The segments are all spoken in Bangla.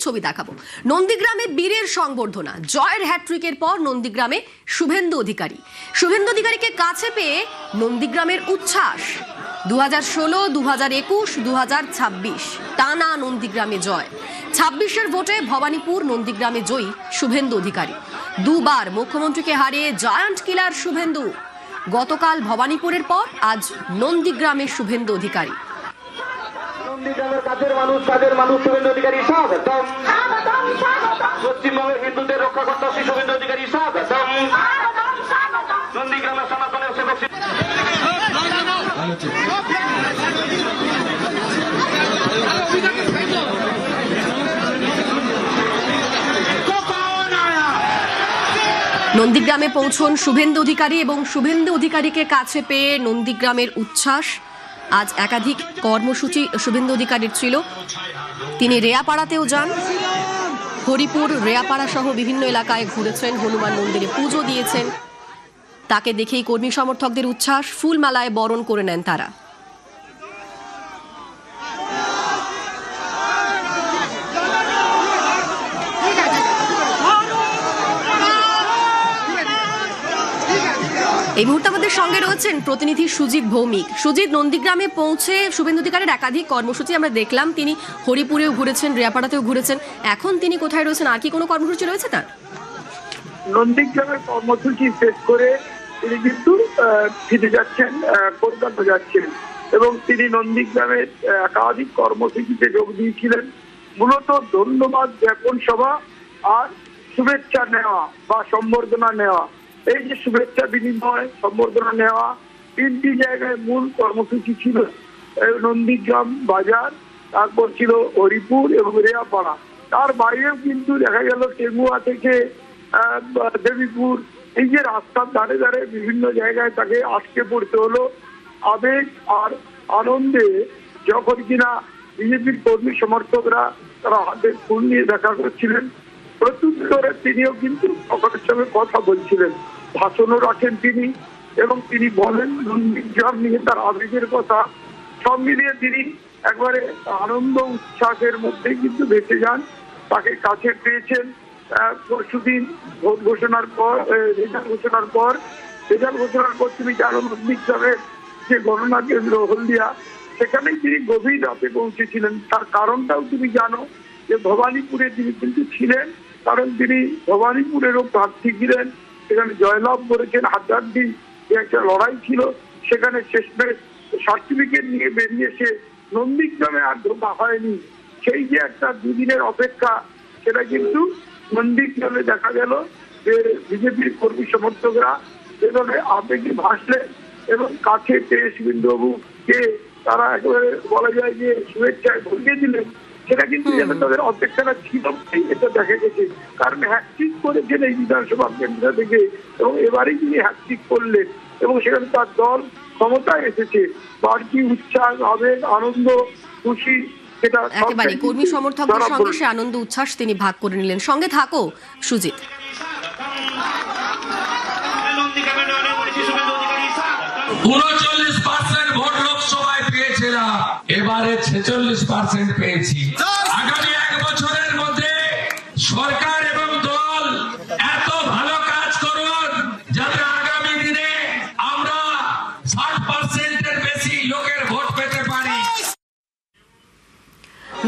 ছবি দেখাবো। নন্দীগ্রামে বীরের সংবর্ধনা, জয়ের হ্যাট্রিকের পর নন্দীগ্রামে শুভেন্দু অধিকারী। শুভেন্দু অধিকারীকে কাছে পেয়ে নন্দীগ্রামের উচ্ছ্বাস। 2016, 2021, 2026 টানা নন্দীগ্রামে জয়। 26-এর ভোটে ভবানীপুর নন্দীগ্রামে জয়ী শুভেন্দু অধিকারী। দুবার মুখ্যমন্ত্রীকে হারিয়ে জায়ান্ট কিলার শুভেন্দু। গতকাল ভবানীপুরের পর আজ নন্দীগ্রামে শুভেন্দু অধিকারী। নন্দীগ্রামের কাজের মানুষ শুভেন্দু অধিকারী স্বাগতম। পশ্চিমবঙ্গের হিন্দুদের রক্ষাকর্তা শ্রী শুভেন্দু অধিকারী স্বাগতম। নন্দীগ্রামের সনাতনের সেবক নন্দীগ্রামে পৌঁছন শুভেন্দু অধিকারী এবং শুভেন্দু অধিকারীকে কাছে পেয়ে নন্দীগ্রামের উচ্ছ্বাস। আজ একাধিক কর্মসূচি শুভেন্দু অধিকারীর ছিল। তিনি রেয়াপাড়াতেও যান, হরিপুর রেয়াপাড়া সহ বিভিন্ন এলাকায় ঘুরেছেন, হনুমান মন্দিরে পুজো দিয়েছেন। তাকে দেখেই কর্মী সমর্থকদের উচ্ছ্বাস, ফুলমালায় বরণ করে নেন তারা। এই মুহূর্তে আমাদের সঙ্গে রয়েছেন প্রতিনিধি সুজিত ভৌমিক। সুজিত, নন্দীগ্রামে পৌঁছে শুভেন্দু অধিকারীর একাধিক কর্মসূচি আমরা দেখলাম, তিনি হরিপুরেও ঘুরেছেন, রেয়াপাড়াতেও ঘুরেছেন, এখন তিনি কোথায় রয়েছেন, আর কি কোনো কর্মসূচি রয়েছে তার? নন্দীগ্রামের কর্মসূচি শেষ করে তিনি কিন্তু ফিরে যাচ্ছেন, কলকাতা যাচ্ছেন এবং তিনি নন্দীগ্রামের একাধিক কর্মসূচিতে যোগ দিয়েছিলেন। মূলত ধন্যবাদ জ্ঞাপন সভা আর শুভেচ্ছা নেওয়া বা সম্বর্ধনা নেওয়া, এই যে শুভেচ্ছা বিনিময় সম্বর্ধনা নেওয়া, তিনটি জায়গায় মূল কর্মসূচি ছিল। নন্দীগ্রাম বাজার, তারপর ছিল হরিপুর এবং রেয়াপাড়া। তার বাইরেও কিন্তু দেখা গেল টেঙ্গুয়া থেকে দেবীপুর, এই যে রাস্তার ধারে ধারে বিভিন্ন জায়গায় তাকে আটকে পড়তে হলো। আবেগ আর আনন্দে যখন কিনা বিজেপির কর্মী সমর্থকরা তারা হাতে ফুল নিয়ে দেখা করছিলেন, প্রত্যুত্তরে তিনিও কিন্তু সকলের সঙ্গে কথা বলছিলেন, ভাষণও রাখেন তিনি এবং তিনি বলেন নন্দীগ্রাম নিয়ে তার আবেগের কথা। সব মিলিয়ে তিনি একবারে আনন্দ উচ্ছ্বাসের মধ্যে কিন্তু বেঁচে যান। তাকে কাছে পেয়েছেন পরশুদিন ভোট ঘোষণার পর, রেজাল্ট ঘোষণার পর তুমি জানো নন্দীগ্রামের যে গণনা কেন্দ্র হলদিয়া, সেখানেই তিনি গভীর রাতে পৌঁছেছিলেন। তার কারণটাও তুমি জানো যে ভবানীপুরে তিনি কিন্তু ছিলেন, কারণ তিনি ভবানীপুরেরও প্রার্থী ছিলেন, সেখানে জয়লাভ করেছেন। হাড্ডাহাড্ডি যে একটা লড়াই ছিল, সেখানে শেষমেশ সার্টিফিকেট নিয়ে বেরিয়ে এসে নন্দীগ্রামে আর ঢোকা হয়নি। সেই যে একটা দুদিনের অপেক্ষা, সেটা কিন্তু নন্দীগ্রামে দেখা গেল যে বিজেপির কর্মী সমর্থকরা যেভাবে আবেগে ভাসলেন এবং কাছে পেয়ে শুভেন্দুবাবুকে তারা একেবারে বলা যায় যে শুভেচ্ছায় ভরিয়ে দিলেন, সেটা কিন্তু যেন তাদের অপেক্ষাটা ছিল এটা দেখা গেছে। কারণ হ্যাট্রিক করেছেন এই বিধানসভা কেন্দ্র থেকে এবং এবারেই তিনি হ্যাট্রিক করলেন এবং সেখানে তার দল ক্ষমতায় এসেছে। বাড়তি উচ্ছ্বাস, আবেগ, আনন্দ, খুশি, সেটা একেবারে কর্মী সমর্থকদের সঙ্গে সে আনন্দ উচ্ছ্বাস তিনি ভাগ করে নিলেন। সঙ্গে থাকো সুজিত। 39% ভোট লোকসভায় পেয়েছিলাম, এবারে 46% পেয়েছি। আগামী 1 বছরের মধ্যে সরকার এবং দল এত ভালো কাজ করুন যাতে আগামী দিনে আমরা 60%-এর বেশি লোকের ভোট পেতে পারি।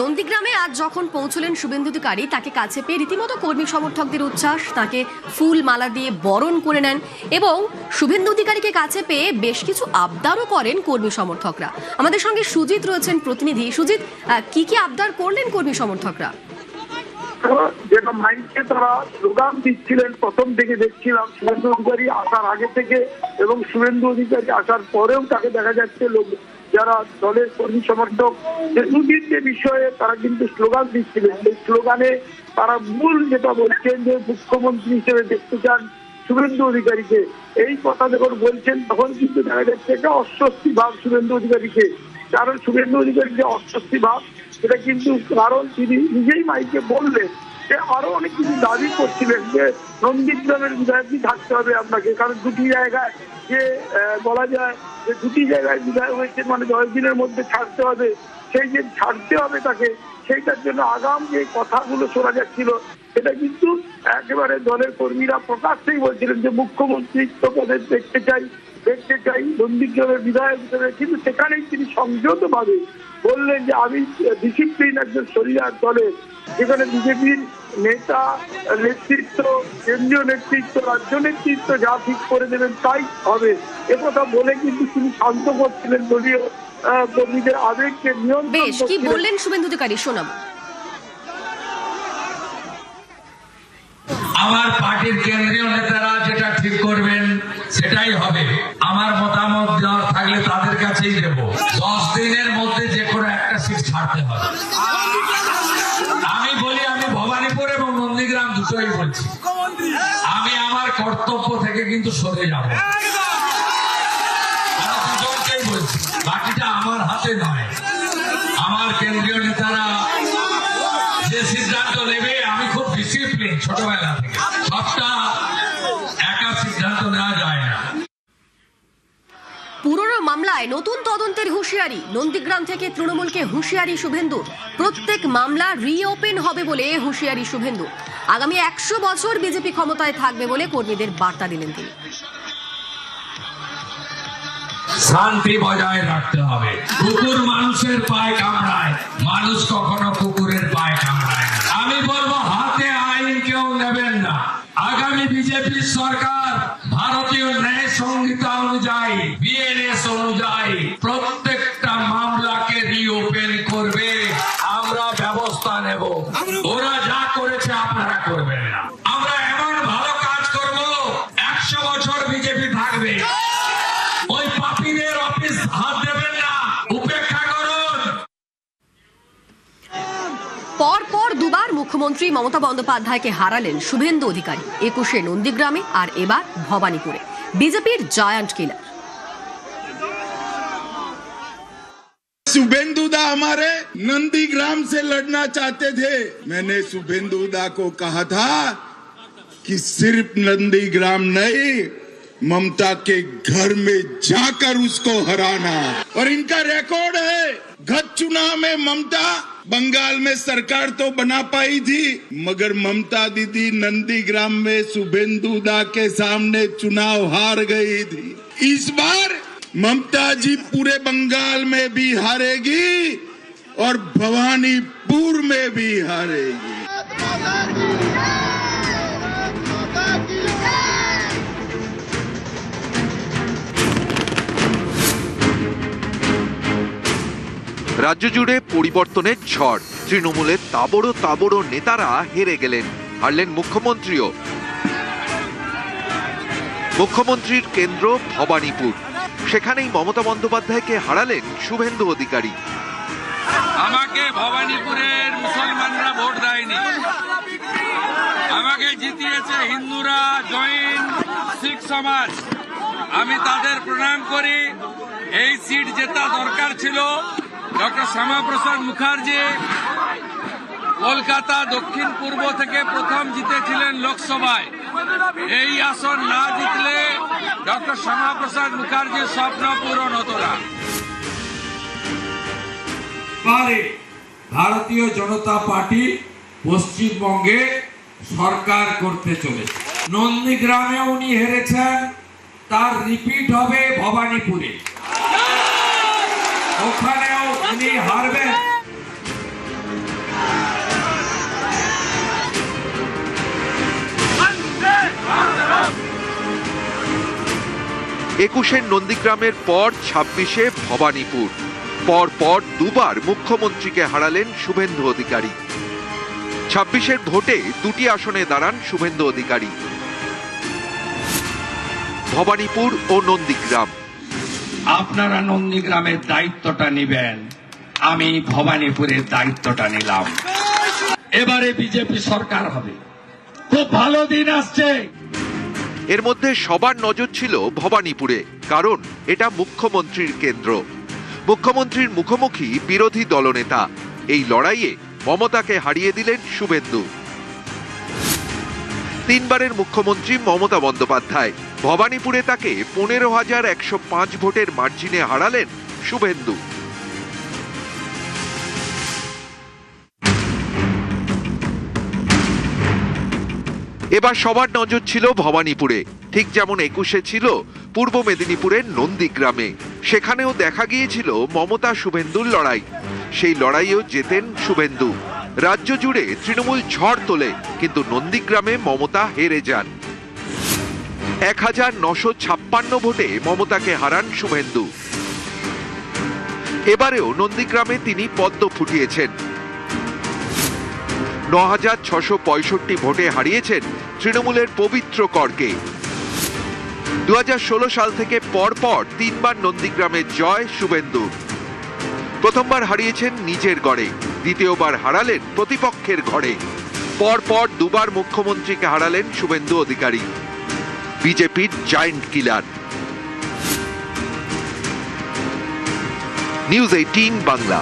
নন্দীগ্রামে আজ যখন পৌঁছলেন শুভেন্দু অধিকারী, তাকে কাছে পেয়ে রীতিমতো কর্মী সমর্থকদের উচ্ছ্বাস, তাকে ফুল মালা দিয়ে বরণ করে নেন এবং শুভেন্দু অধিকারীকে কাছে পেয়ে বেশ কিছু আবদারও করেন কর্মী সমর্থকরা। আমাদের সঙ্গে সুজিত রয়েছেন প্রতিনিধি। সুজিত, কি কি আবদার করলেন কর্মী সমর্থকরা? যেটা মাইকে তারা স্লোগান দিচ্ছিলেন, প্রথম থেকে দেখছিলাম শুভেন্দু অধিকারী আসার আগে থেকে এবং শুভেন্দু অধিকারী আসার পরেও তাকে দেখা যাচ্ছে লোক যারা দলের কর্মী সমর্থক যে দুর্নীতি বিষয়ে তারা কিন্তু স্লোগান দিচ্ছিলেন। এই স্লোগানে তারা মূল যেটা বলছেন যে মুখ্যমন্ত্রী হিসেবে দেখতে চান শুভেন্দু অধিকারীকে। এই কথা যখন বলছেন তখন কিন্তু দেখা যাচ্ছে একটা অস্বস্তি ভাব শুভেন্দু অধিকারীকে। কারণ শুভেন্দু অধিকারী যে অস্বস্তি ভাব, সেটা কিন্তু কারণ তিনি নিজেই মাইকে বললেন যে আরো অনেক কিছু দাবি করছিলেন যে নন্দীগ্রামের বিধায়কই থাকতে হবে আপনাকে, কারণ দুটি জায়গায় যে বলা যায় যে দুটি জায়গায় বিধায়ক হয়েছে, মানে 10 দিনের মধ্যে ছাড়তে হবে, সেই যে ছাড়তে হবে তাকে, সেইটার জন্য আগাম যে কথাগুলো শোনা যাচ্ছিল সেটা কিন্তু একেবারে দলের কর্মীরা প্রকাশ্যেই বলছিলেন যে মুখ্যমন্ত্রী পদে দেখতে চাই নন্দীগ্রামের বিধায়ক হিসেবে, কিন্তু সেখানেই তিনি সংযতভাবে বললেন যে আমি ডিসিপ্লিন একজন শরিয়ার দলে, যেখানে বিজেপির নেতা নেতৃত্ব, কেন্দ্রীয় নেতৃত্ব, রাজ্য নেতৃত্ব যা ঠিক করে দেবেন তাই হবে, একথা বলে কিন্তু তিনি শান্ত করছিলেন দলীয় কর্মীদের আবেগকে নিয়ন্ত্রণ বেশ, কি করছিলেন। বললেন শুভেন্দু অধিকারী, শোনাবো। আমার পার্টির কেন্দ্রীয় নেতারা যেটা ঠিক করবেন সেটাই হবে। আমার মতামত দেওয়ার থাকলে তাদের কাছেই দেব। 10 দিনের মধ্যে যে কোনো একটা সিট ছাড়তে হবে। আমি বলি, আমি ভবানীপুর এবং নন্দীগ্রাম দুটোই বলছি, আমি আমার কর্তব্য থেকে কিন্তু সরে যাব। আমি দুজনকেই বলছি, বাকিটা আমার হাতে নয়। আমার কেন্দ্রীয় নেতারা যে সিদ্ধান্ত নেবে, আমি খুব ডিসিপ্লিন ছোটবেলা থেকে, সবটা একা সিদ্ধান্ত নেওয়া যায় না। পুরনো মামলায় নতুন তদন্তের হুঁশিয়ারি, নন্দীগ্রাম থেকে তৃণমূলকে হুঁশিয়ারি শুভেন্দুর। প্রত্যেক মামলা রিওপেন হবে বলে হুঁশিয়ারি শুভেন্দু। আগামী 100 বছর বিজেপি ক্ষমতায় থাকবে বলে কর্মীদের বার্তা দিলেন তিনি। শান্তি বজায় রাখতে হবে। কুকুর মানুষের পায়ে কামড়ায়, মানুষ কখনো কুকুরের পায়ে কামড়ায় না। আমি বলবো, হাতে আইন কেউ নেবেন না। আগামী বিজেপি সরকার ভারতীয় ন্যায় সংহিতা অনুযায়ী, বিএনএস অনুযায়ী প্রত্যেকটা মামলাকে রিওপেন করবে। আমরা ব্যবস্থা নেব। ওরা যা করেছে আপনারা করবেন না। আমরা এমন ভালো কাজ করব, 100 বছর বিজেপি থাকবে। ওই পাপীদের অফিস হাত দেবেন না, উপেক্ষা করুন। পরপর দুবার মুখ্যমন্ত্রী মমতা বন্দ্যোপাধ্যায়কে হারালেন শুভেন্দু অধিকারী। 21-এ নন্দীগ্রামে আর এবার ভবানীপুরে। বিজেপির জায়ান্ট কিলার। शुभेंदु दा हमारे नंदीग्राम से लड़ना चाहते थे। मैंने शुभेंदु दा को कहा था कि सिर्फ नंदीग्राम नहीं, ममता के घर में जाकर उसको हराना। और इनका रिकॉर्ड है, गत चुनाव में ममता बंगाल में सरकार तो बना पाई थी, मगर ममता दीदी नंदीग्राम में शुभेंदु दा के सामने चुनाव हार गई थी। इस बार ममता जी पूरे बंगाल में भी हारेगी और भवानीपुर में भी हारेगी। রাজ্য জুড়ে পরিবর্তনের ঝড়। তৃণমূলের তাবড়ো নেতারা হেরে গেলেন, হারলেন মুখ্যমন্ত্রীও। মুখ্যমন্ত্রীর কেন্দ্র ভবানীপুর, সেখানেই মমতা বন্দ্যোপাধ্যায়কে হারালেন শুভেন্দু অধিকারী। আমাকে ভবানীপুরের মুসলমানরা ভোট দেয়নি, আমাকে জিতিয়েছে হিন্দুরা, জৈন, শিখ সমাজ। আমি তাদের প্রণাম করি। এই সিট জেতা দরকার ছিল। ডক্টর শ্যামাপ্রসাদ মুখার্জি কলকাতা দক্ষিণ পূর্ব থেকে প্রথম জিতেছিলেন লোকসভায়। এই আসন না জিতলে ডক্টর শ্যামাপ্রসাদ মুখার্জির স্বপ্ন পূরণ হতো না। ভারতীয় জনতা পার্টি পশ্চিমবঙ্গে সরকার করতে চলেছে। নন্দীগ্রামে উনি হেরেছেন, তার রিপিট হবে ভবানীপুরে, ওখানেও উনি হারবেন। 21-এর নন্দীগ্রামের পর 26-এ ভবানীপুর। পরপর দুবার মুখ্যমন্ত্রীকে হারালেন শুভেন্দু অধিকারী। 26-এর ভোটে 2টি আসনে দাঁড়ান শুভেন্দু অধিকারী, ভবানীপুর ও নন্দীগ্রাম। আপনারা নন্দীগ্রামের দায়িত্বটা নিবেন, আমি ভবানীপুরের দায়িত্বটা নিলাম। এবারে বিজেপি সরকার হবে, খুব ভালো দিন আসছে। এর মধ্যে সবার নজর ছিল ভবানীপুরে, কারণ এটা মুখ্যমন্ত্রীর কেন্দ্র। মুখ্যমন্ত্রীর মুখোমুখি বিরোধী দলনেতা। এই লড়াইয়ে মমতাকে হারিয়ে দিলেন শুভেন্দু। 3বারের মুখ্যমন্ত্রী মমতা বন্দ্যোপাধ্যায় ভবানীপুরে তাকে 15,105 ভোটের মার্জিনে হারালেন শুভেন্দু। এবার সবার নজর ছিল ভবানীপুরে, ঠিক যেমন 21-এ ছিল পূর্ব মেদিনীপুরের নন্দীগ্রামে। সেখানেও দেখা গিয়েছিল মমতা শুভেন্দুর লড়াই। সেই লড়াইয়েও জেতেন শুভেন্দু। রাজ্য জুড়ে তৃণমূল ঝড় তোলে, কিন্তু নন্দীগ্রামে মমতা হেরে যান। 1956 ভোটে মমতাকে হারান শুভেন্দু। এবারেও নন্দীগ্রামে তিনি পদ্ম ফুটিয়েছেন। 9665 ভোটে হারিয়েছেন তৃণমূলের পবিত্র করকে। 2016 সাল থেকে পরপর 3বার নন্দীগ্রামে জয় শুভেন্দু। প্রথমবার হারিয়েছেন নিজের গড়ে, দ্বিতীয়বার হারালেন প্রতিপক্ষের ঘরে। পরপর দুবার মুখ্যমন্ত্রীকে হারালেন শুভেন্দু অধিকারী, বিজেপির জায়েন্ট কিলার। নিউজ 18 বাংলা।